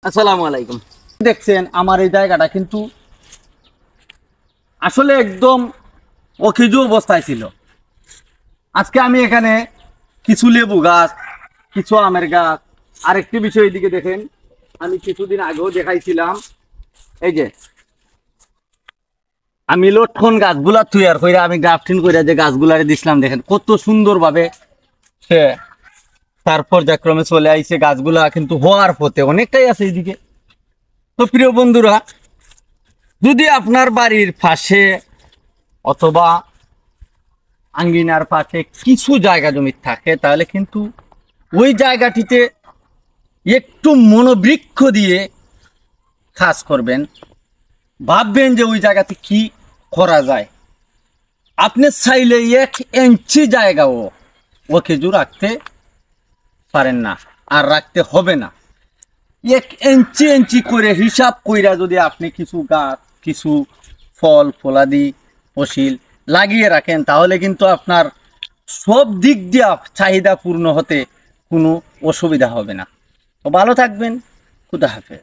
আসসালামু আলাইকুম। দেখছেন আমার এই জায়গাটা কিন্তু আসলে একদম অকেজো অবস্থায় ছিল। আজকে আমি এখানে কিছু লেবু গাছ, কিছু আমের গাছ, আরেকটি বিষয় এদিকে দেখেন, আমি কিছুদিন আগেও দেখাইছিলাম। এই যে আমি লটকন গাছগুলা তৈয়ার করে আমি গ্রাফটিং করে যে গাছগুলারে দিছিলাম, দেখেন কত সুন্দরভাবে সে তার পর্যায়ক্রমে চলে আইছে। গাছগুলা কিন্তু হওয়ার পথে অনেকটাই আছে এইদিকে। তো প্রিয় বন্ধুরা, যদি আপনার বাড়ির পাশে অথবা আঙ্গিনার পাশে কিছু জায়গা জমি থাকে, তাহলে কিন্তু ওই জায়গাটিতে একটু মনোবৃক্ষ দিয়ে কাজ করবেন। ভাববেন যে ওই জায়গাতে কি করা যায়। আপনি চাইলে 1 ইঞ্চি জায়গাও ও খেজুর রাখতে পারেন না, আর রাখতে হবে না। 1 ইঞ্চি ইঞ্চি করে হিসাব কইরা যদি আপনি কিছু গাছ, কিছু ফল ফলাদি ফসিল লাগিয়ে রাখেন, তাহলে কিন্তু আপনার সব দিক দিয়ে চাহিদা পূর্ণ হতে কোনো অসুবিধা হবে না। তো ভালো থাকবেন। খুদা হাফেজ।